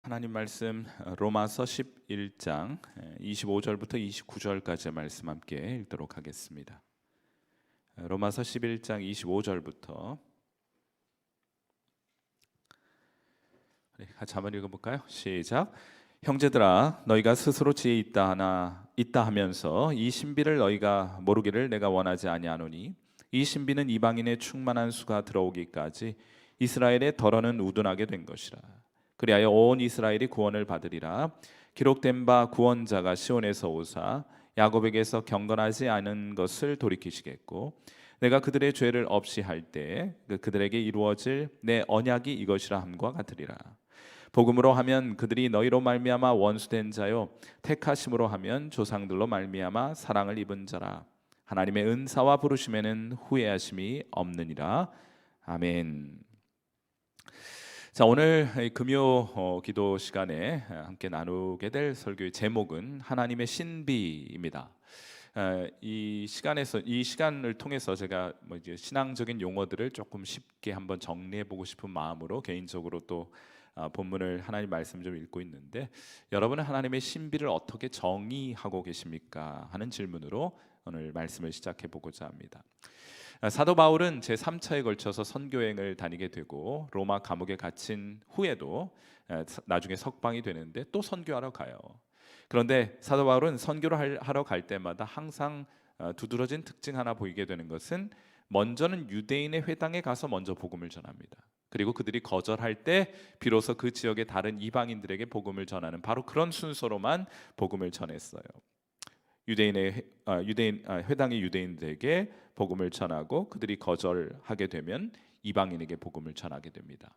하나님 말씀 로마서 11장 25절부터 29절까지의 말씀 함께 읽도록 하겠습니다. 로마서 11장 25절부터 같이 한번 읽어볼까요? 시작. 형제들아, 너희가 스스로 지혜 있다 하면서 이 신비를 너희가 모르기를 내가 원하지 아니하노니, 이 신비는 이방인의 충만한 수가 들어오기까지 이스라엘의 덜어는 우둔하게 된 것이라. 그리하여 온 이스라엘이 구원을 받으리라. 기록된 바 구원자가 시온에서 오사 야곱에게서 경건하지 않은 것을 돌이키시겠고, 내가 그들의 죄를 없이 할 때 그들에게 이루어질 내 언약이 이것이라 함과 같으리라. 복음으로 하면 그들이 너희로 말미암아 원수된 자요, 택하심으로 하면 조상들로 말미암아 사랑을 입은 자라. 하나님의 은사와 부르심에는 후회하심이 없느니라. 아멘. 자, 오늘 금요 기도 시간에 함께 나누게 될 설교의 제목은 하나님의 신비입니다. 이 시간을 통해서 제가 이제 신앙적인 용어들을 조금 쉽게 한번 정리해 보고 싶은 마음으로 개인적으로 또 본문을 하나님 말씀 좀 읽고 있는데, 여러분은 하나님의 신비를 어떻게 정의하고 계십니까? 하는 질문으로 오늘 말씀을 시작해 보고자 합니다. 사도 바울은 제3차에 걸쳐서 선교행을 다니게 되고 로마 감옥에 갇힌 후에도 나중에 석방이 되는데 또 선교하러 가요. 그런데 사도 바울은 선교를 하러 갈 때마다 항상 두드러진 특징 하나 보이게 되는 것은, 먼저는 유대인의 회당에 가서 먼저 복음을 전합니다. 그리고 그들이 거절할 때 비로소 그 지역의 다른 이방인들에게 복음을 전하는, 바로 그런 순서로만 복음을 전했어요. 회당의 유대인들에게 복음을 전하고 그들이 거절하게 되면 이방인에게 복음을 전하게 됩니다.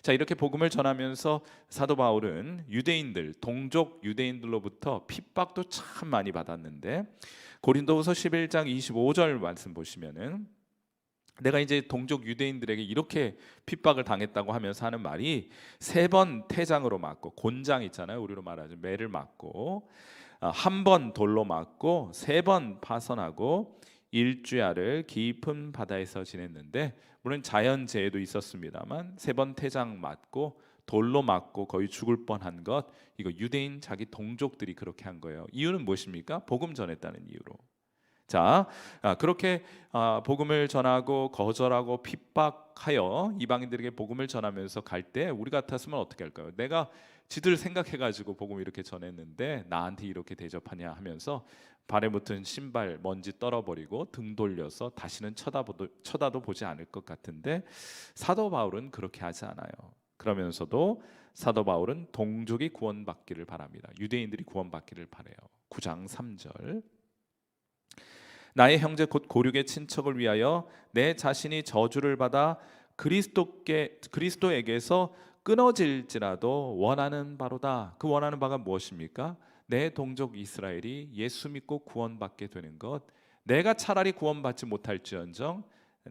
자, 이렇게 복음을 전하면서 사도 바울은 동족 유대인들로부터 핍박도 참 많이 받았는데, 고린도후서 11장 25절 말씀 보시면은, 내가 이제 동족 유대인들에게 이렇게 핍박을 당했다고 하면서 하는 말이, 3번 태장으로 맞고, 곤장 있잖아요, 우리로 말하죠, 매를 맞고, 한 번 돌로 맞고, 3번 파선하고, 일주야를 깊은 바다에서 지냈는데, 물론 자연재해도 있었습니다만 3번 태장 맞고 돌로 맞고 거의 죽을 뻔한 것, 이거 유대인 자기 동족들이 그렇게 한 거예요. 이유는 무엇입니까? 복음 전했다는 이유로. 자, 그렇게 복음을 전하고 거절하고 핍박하여 이방인들에게 복음을 전하면서 갈 때 우리 같았으면 어떻게 할까요? 내가 지들 생각해가지고 복음 이렇게 전했는데 나한테 이렇게 대접하냐 하면서 발에 붙은 신발 먼지 떨어버리고 등 돌려서 다시는 쳐다도 보지 않을 것 같은데, 사도 바울은 그렇게 하지 않아요. 그러면서도 사도 바울은 동족이 구원받기를 바랍니다. 유대인들이 구원받기를 바라요. 9장 3절. 나의 형제 곧 고륙의 친척을 위하여 내 자신이 저주를 받아 그리스도에게서 끊어질지라도 원하는 바로다. 그 원하는 바가 무엇입니까? 내 동족 이스라엘이 예수 믿고 구원받게 되는 것. 내가 차라리 구원받지 못할지언정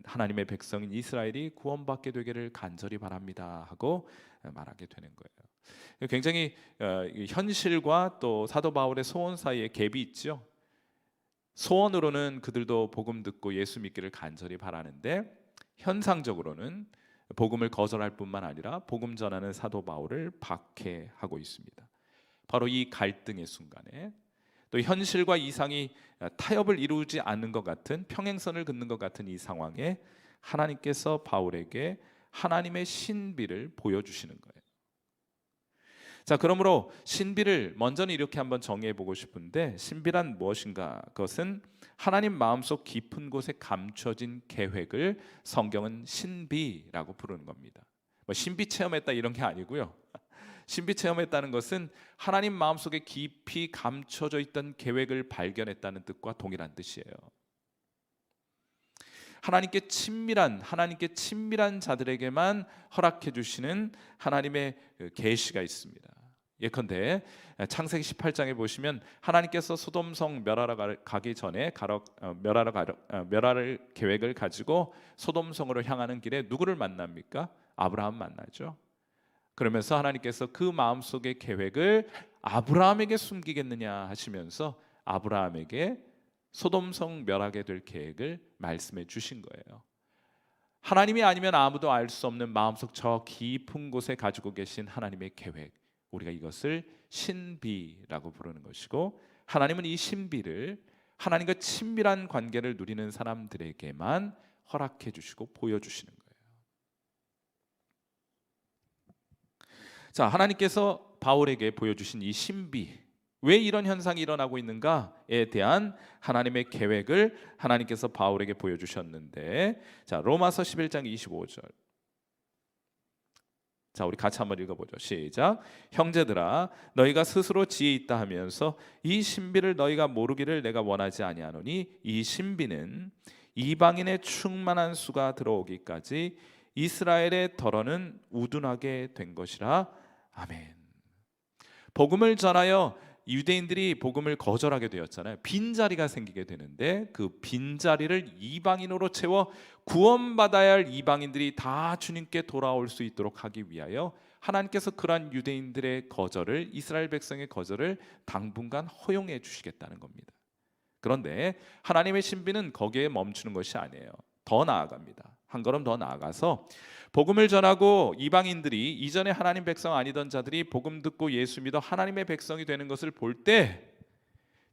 하나님의 백성인 이스라엘이 구원받게 되기를 간절히 바랍니다 하고 말하게 되는 거예요. 굉장히 현실과 또 사도 바울의 소원 사이에 갭이 있죠. 소원으로는 그들도 복음 듣고 예수 믿기를 간절히 바라는데, 현상적으로는 복음을 거절할 뿐만 아니라 복음 전하는 사도 바울을 박해하고 있습니다. 바로 이 갈등의 순간에, 또 현실과 이상이 타협을 이루지 않는 것 같은, 평행선을 긋는 것 같은 이 상황에 하나님께서 바울에게 하나님의 신비를 보여주시는 거예요. 자, 그러므로 신비를 먼저는 이렇게 한번 정의해 보고 싶은데, 신비란 무엇인가? 그것은 하나님 마음속 깊은 곳에 감춰진 계획을 성경은 신비라고 부르는 겁니다. 뭐 신비 체험했다 이런 게 아니고요. 신비 체험했다는 것은 하나님 마음속에 깊이 감춰져 있던 계획을 발견했다는 뜻과 동일한 뜻이에요. 하나님께 친밀한 자들에게만 허락해 주시는 하나님의 계시가 있습니다. 예컨대 창세기 18장에 보시면, 하나님께서 소돔성 멸하러 가기 전에 멸할 계획을 가지고 소돔성으로 향하는 길에 누구를 만납니까? 아브라함 만나죠. 그러면서 하나님께서 그 마음속의 계획을 아브라함에게 숨기겠느냐 하시면서 아브라함에게 소돔성 멸하게 될 계획을 말씀해 주신 거예요. 하나님이 아니면 아무도 알 수 없는 마음속 저 깊은 곳에 가지고 계신 하나님의 계획, 우리가 이것을 신비라고 부르는 것이고, 하나님은 이 신비를 하나님과 친밀한 관계를 누리는 사람들에게만 허락해 주시고 보여주시는 거예요. 자, 하나님께서 바울에게 보여주신 이 신비, 왜 이런 현상이 일어나고 있는가에 대한 하나님의 계획을 하나님께서 바울에게 보여주셨는데, 자, 로마서 11장 25절. 자, 우리 같이 한번 읽어보죠. 시작. 형제들아, 너희가 스스로 지혜 있다 하면서 이 신비를 너희가 모르기를 내가 원하지 아니하노니, 이 신비는 이방인의 충만한 수가 들어오기까지 이스라엘의 덜어는 우둔하게 된 것이라. 아멘. 복음을 전하여 유대인들이 복음을 거절하게 되었잖아요. 빈자리가 생기게 되는데, 그 빈자리를 이방인으로 채워 구원받아야 할 이방인들이 다 주님께 돌아올 수 있도록 하기 위하여 하나님께서 그러한 유대인들의 거절을, 이스라엘 백성의 거절을 당분간 허용해 주시겠다는 겁니다. 그런데 하나님의 신비는 거기에 멈추는 것이 아니에요. 더 나아갑니다. 한 걸음 더 나아가서 복음을 전하고 이방인들이, 이전에 하나님 백성 아니던 자들이 복음 듣고 예수 믿어 하나님의 백성이 되는 것을 볼 때,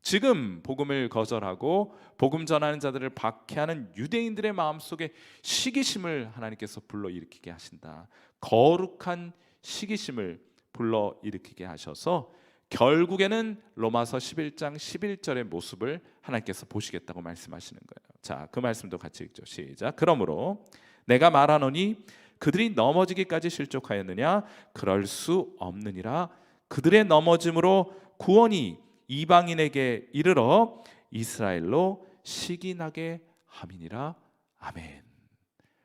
지금 복음을 거절하고 복음 전하는 자들을 박해하는 유대인들의 마음속에 시기심을 하나님께서 불러일으키게 하신다. 거룩한 시기심을 불러일으키게 하셔서 결국에는 로마서 11장 11절의 모습을 하나님께서 보시겠다고 말씀하시는 거예요. 자, 그 말씀도 같이 읽죠. 시작. 그러므로 내가 말하노니 그들이 넘어지기까지 실족하였느냐? 그럴 수 없느니라. 그들의 넘어짐으로 구원이 이방인에게 이르러 이스라엘로 시기나게 함이니라. 아멘.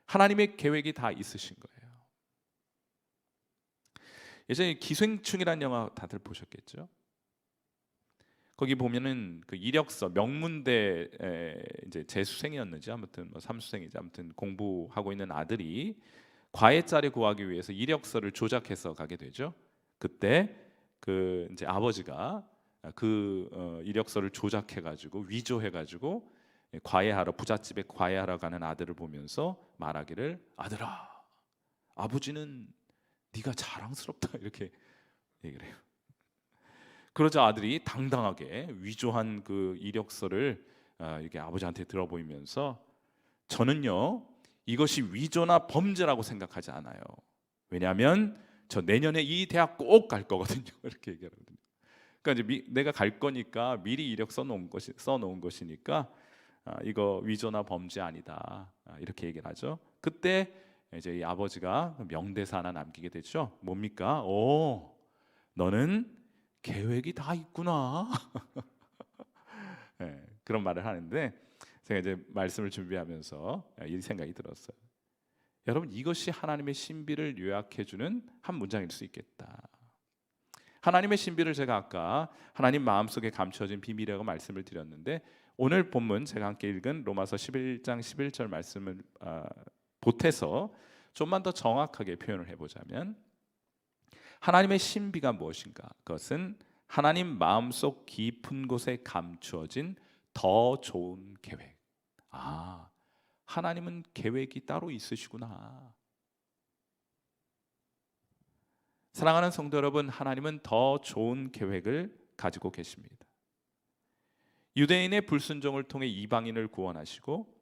하나님의 계획이 다 있으신 거예요. 예전에 기생충이라는 영화 다들 보셨겠죠? 거기 보면은 그 이력서, 명문대 이제 재수생이었는지 아무튼 뭐 삼수생이지 아무튼 공부하고 있는 아들이 과외자리 구하기 위해서 이력서를 조작해서 가게 되죠. 그때 그 이제 아버지가 그 이력서를 조작해가지고 위조해가지고 과외하러, 부잣집에 과외하러 가는 아들을 보면서 말하기를, 아들아, 아버지는 네가 자랑스럽다, 이렇게 얘기를 해요. 그러자 아들이 당당하게 위조한 그 이력서를 이렇게 아버지한테 들어보이면서, 저는요 이것이 위조나 범죄라고 생각하지 않아요. 왜냐하면 저 내년에 이 대학 꼭 갈 거거든요. 이렇게 얘기하거든요. 그러니까 이제 내가 갈 거니까 미리 이력 써놓은 것이니까 이거 위조나 범죄 아니다, 이렇게 얘기를 하죠. 그때 이제 이 아버지가 명대사 하나 남기게 되죠. 뭡니까? 오, 너는 계획이 다 있구나. 네, 그런 말을 하는데, 제가 이제 말씀을 준비하면서 이 생각이 들었어요. 여러분, 이것이 하나님의 신비를 요약해주는 한 문장일 수 있겠다. 하나님의 신비를 제가 아까 하나님 마음속에 감춰진 비밀이라고 말씀을 드렸는데, 오늘 본문 제가 함께 읽은 로마서 11장 11절 말씀을 보태서 좀만 더 정확하게 표현을 해보자면, 하나님의 신비가 무엇인가? 그것은 하나님 마음속 깊은 곳에 감추어진 더 좋은 계획. 아, 하나님은 계획이 따로 있으시구나. 사랑하는 성도 여러분, 하나님은 더 좋은 계획을 가지고 계십니다. 유대인의 불순종을 통해 이방인을 구원하시고,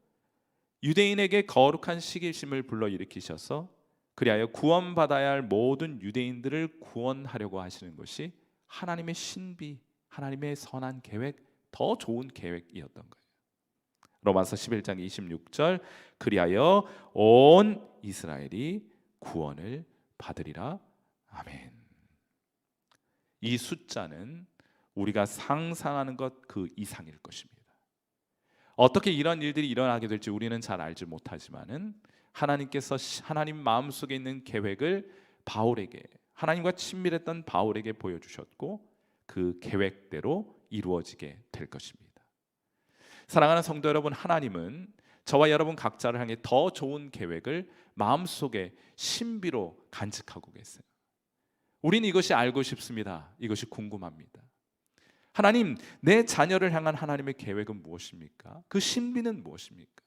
유대인에게 거룩한 시기심을 불러일으키셔서 그리하여 구원받아야 할 모든 유대인들을 구원하려고 하시는 것이 하나님의 신비, 하나님의 선한 계획, 더 좋은 계획이었던 거예요. 로마서 11장 26절, 그리하여 온 이스라엘이 구원을 받으리라. 아멘. 이 숫자는 우리가 상상하는 것 그 이상일 것입니다. 어떻게 이런 일들이 일어나게 될지 우리는 잘 알지 못하지만은, 하나님께서 하나님 마음속에 있는 계획을 바울에게, 하나님과 친밀했던 바울에게 보여주셨고, 그 계획대로 이루어지게 될 것입니다. 사랑하는 성도 여러분, 하나님은 저와 여러분 각자를 향해 더 좋은 계획을 마음속에 신비로 간직하고 계세요. 우리는 이것이 알고 싶습니다. 이것이 궁금합니다. 하나님, 내 자녀를 향한 하나님의 계획은 무엇입니까? 그 신비는 무엇입니까?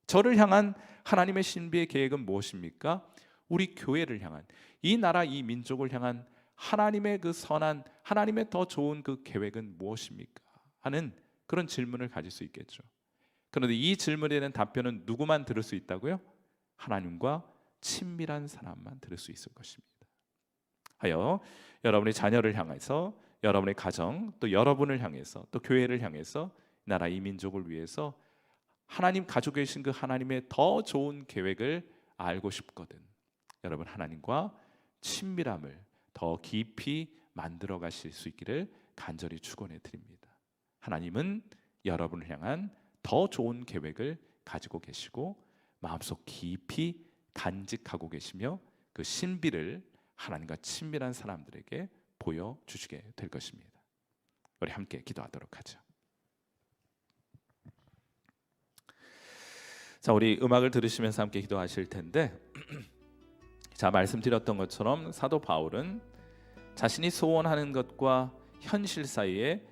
저를 향한 하나님의 신비의 계획은 무엇입니까? 우리 교회를 향한, 이 나라 이 민족을 향한 하나님의 그 선한, 하나님의 더 좋은 그 계획은 무엇입니까? 하는 그런 질문을 가질 수 있겠죠. 그런데 이 질문에 대한 답변은 누구만 들을 수 있다고요? 하나님과 친밀한 사람만 들을 수 있을 것입니다. 하여 여러분의 자녀를 향해서, 여러분의 가정, 또 여러분을 향해서, 또 교회를 향해서, 나라 이 민족을 위해서 하나님 가지고 계신 그 하나님의 더 좋은 계획을 알고 싶거든, 여러분 하나님과 친밀함을 더 깊이 만들어 가실 수 있기를 간절히 축원해 드립니다. 하나님은 여러분을 향한 더 좋은 계획을 가지고 계시고 마음속 깊이 간직하고 계시며 그 신비를 하나님과 친밀한 사람들에게 보여주시게 될 것입니다. 우리 함께 기도하도록 하죠. 자, 우리 음악을 들으시면서 함께 기도하실 텐데 자, 말씀드렸던 것처럼 사도 바울은 자신이 소원하는 것과 현실 사이에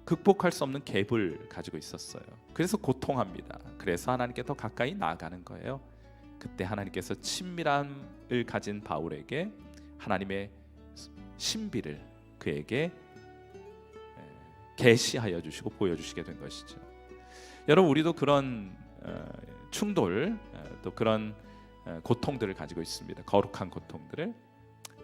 극복할 수 없는 갭을 가지고 있었어요. 그래서 고통합니다. 그래서 하나님께 더 가까이 나아가는 거예요. 그때 하나님께서 친밀함을 가진 바울에게 하나님의 신비를 그에게 계시하여 주시고 보여주시게 된 것이죠. 여러분, 우리도 그런 충돌, 또 그런 고통들을 가지고 있습니다. 거룩한 고통들을.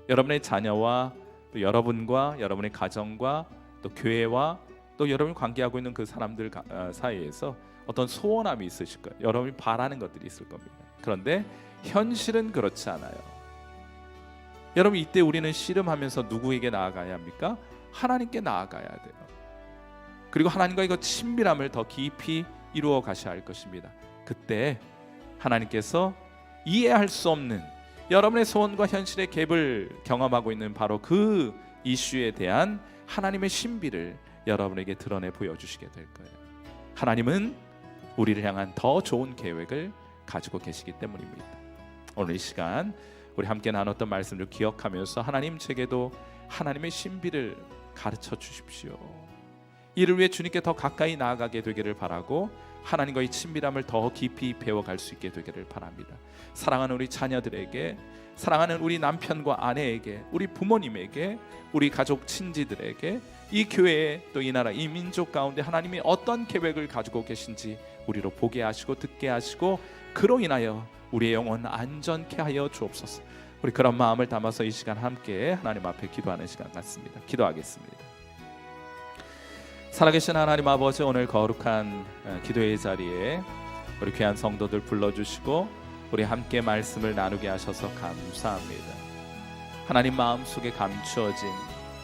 여러분의 자녀와 또 여러분과 여러분의 가정과 또 교회와 또 여러분이 관계하고 있는 그 사람들 사이에서 어떤 소원함이 있으실 거예요. 여러분이 바라는 것들이 있을 겁니다. 그런데 현실은 그렇지 않아요. 여러분, 이때 우리는 씨름하면서 누구에게 나아가야 합니까? 하나님께 나아가야 돼요. 그리고 하나님과 이거 친밀함을 더 깊이 이루어 가셔야 할 것입니다. 그때 하나님께서 이해할 수 없는 여러분의 소원과 현실의 갭을 경험하고 있는 바로 그 이슈에 대한 하나님의 신비를 여러분에게 드러내 보여주시게 될 거예요. 하나님은 우리를 향한 더 좋은 계획을 가지고 계시기 때문입니다. 오늘 이 시간 우리 함께 나눴던 말씀을 기억하면서 하나님, 제게도 하나님의 신비를 가르쳐 주십시오. 이를 위해 주님께 더 가까이 나아가게 되기를 바라고 하나님과의 친밀함을 더 깊이 배워갈 수 있게 되기를 바랍니다. 사랑하는 우리 자녀들에게, 사랑하는 우리 남편과 아내에게, 우리 부모님에게, 우리 가족 친지들에게, 이 교회에 또 이 나라 이 민족 가운데 하나님이 어떤 계획을 가지고 계신지 우리로 보게 하시고 듣게 하시고 그로 인하여 우리의 영혼 안전케 하여 주옵소서. 우리 그런 마음을 담아서 이 시간 함께 하나님 앞에 기도하는 시간 같습니다. 기도하겠습니다. 살아계신 하나님 아버지, 오늘 거룩한 기도의 자리에 우리 귀한 성도들 불러주시고 우리 함께 말씀을 나누게 하셔서 감사합니다. 하나님 마음속에 감추어진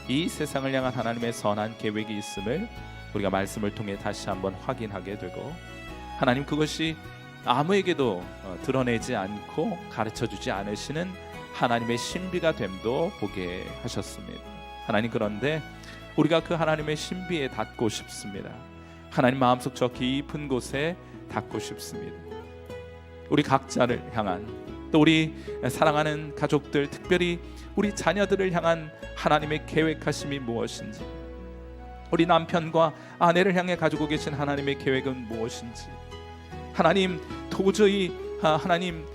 이 세상을 향한 하나님의 선한 계획이 있음을 우리가 말씀을 통해 다시 한번 확인하게 되고, 하나님 그것이 아무에게도 드러내지 않고 가르쳐주지 않으시는 하나님의 신비가 됨도 보게 하셨습니다. 하나님, 그런데 우리가 그 하나님의 신비에 닿고 싶습니다. 하나님 마음속 저 깊은 곳에 닿고 싶습니다. 우리 각자를 향한, 또 우리 사랑하는 가족들, 특별히 우리 자녀들을 향한 하나님의 계획하심이 무엇인지, 우리 남편과 아내를 향해 가지고 계신 하나님의 계획은 무엇인지, 하나님 도저히 하나님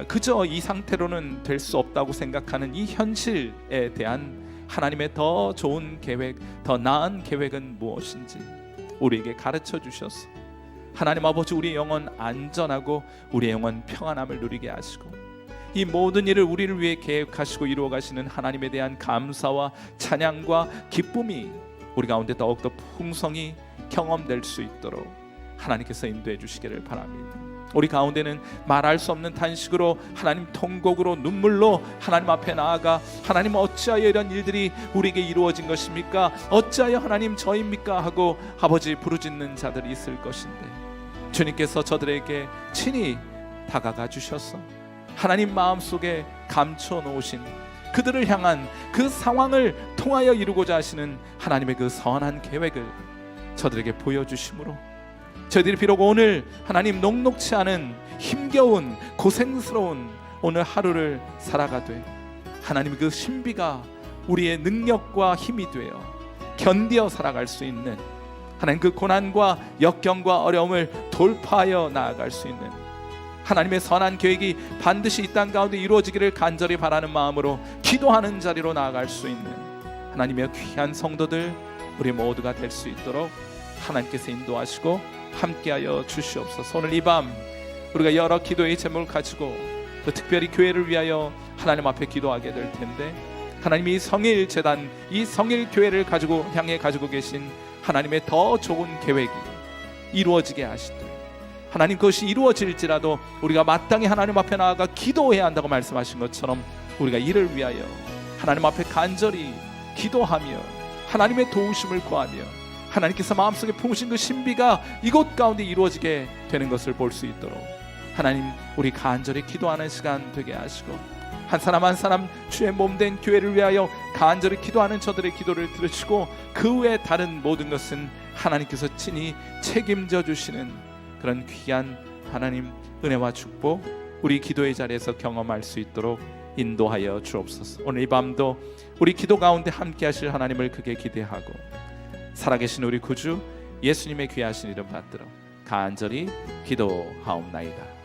그저 이 상태로는 될 수 없다고 생각하는 이 현실에 대한 하나님의 더 좋은 계획, 더 나은 계획은 무엇인지 우리에게 가르쳐 주셔서 하나님 아버지, 우리의 영혼 안전하고 우리의 영혼 평안함을 누리게 하시고 이 모든 일을 우리를 위해 계획하시고 이루어 가시는 하나님에 대한 감사와 찬양과 기쁨이 우리 가운데 더욱더 풍성히 경험될 수 있도록 하나님께서 인도해 주시기를 바랍니다. 우리 가운데는 말할 수 없는 탄식으로, 하나님 통곡으로, 눈물로 하나님 앞에 나아가 하나님 어찌하여 이런 일들이 우리에게 이루어진 것입니까? 어찌하여 하나님 저입니까? 하고 아버지 부르짖는 자들이 있을 것인데, 주님께서 저들에게 친히 다가가 주셔서 하나님 마음속에 감춰 놓으신 그들을 향한 그 상황을 통하여 이루고자 하시는 하나님의 그 선한 계획을 저들에게 보여주심으로 저희들이 비록 오늘 하나님 녹록치 않은 힘겨운 고생스러운 오늘 하루를 살아가되 하나님 그 신비가 우리의 능력과 힘이 되어 견디어 살아갈 수 있는, 하나님 그 고난과 역경과 어려움을 돌파하여 나아갈 수 있는 하나님의 선한 계획이 반드시 이 땅 가운데 이루어지기를 간절히 바라는 마음으로 기도하는 자리로 나아갈 수 있는 하나님의 귀한 성도들 우리 모두가 될 수 있도록 하나님께서 인도하시고 함께하여 주시옵소서. 오늘 이 밤 우리가 여러 기도의 제목을 가지고 또 특별히 교회를 위하여 하나님 앞에 기도하게 될 텐데, 하나님이 성일 재단, 이 성일 교회를 향해 가지고 계신 하나님의 더 좋은 계획이 이루어지게 하시되, 하나님 그것이 이루어질지라도 우리가 마땅히 하나님 앞에 나아가 기도해야 한다고 말씀하신 것처럼 우리가 이를 위하여 하나님 앞에 간절히 기도하며 하나님의 도우심을 구하며 하나님께서 마음속에 품으신 그 신비가 이곳 가운데 이루어지게 되는 것을 볼 수 있도록 하나님, 우리 간절히 기도하는 시간 되게 하시고, 한 사람 한 사람 주의 몸된 교회를 위하여 간절히 기도하는 저들의 기도를 들으시고, 그 외에 다른 모든 것은 하나님께서 친히 책임져 주시는 그런 귀한 하나님 은혜와 축복 우리 기도의 자리에서 경험할 수 있도록 인도하여 주옵소서. 오늘 이 밤도 우리 기도 가운데 함께 하실 하나님을 크게 기대하고, 살아계신 우리 구주 예수님의 귀하신 이름 받들어 간절히 기도하옵나이다.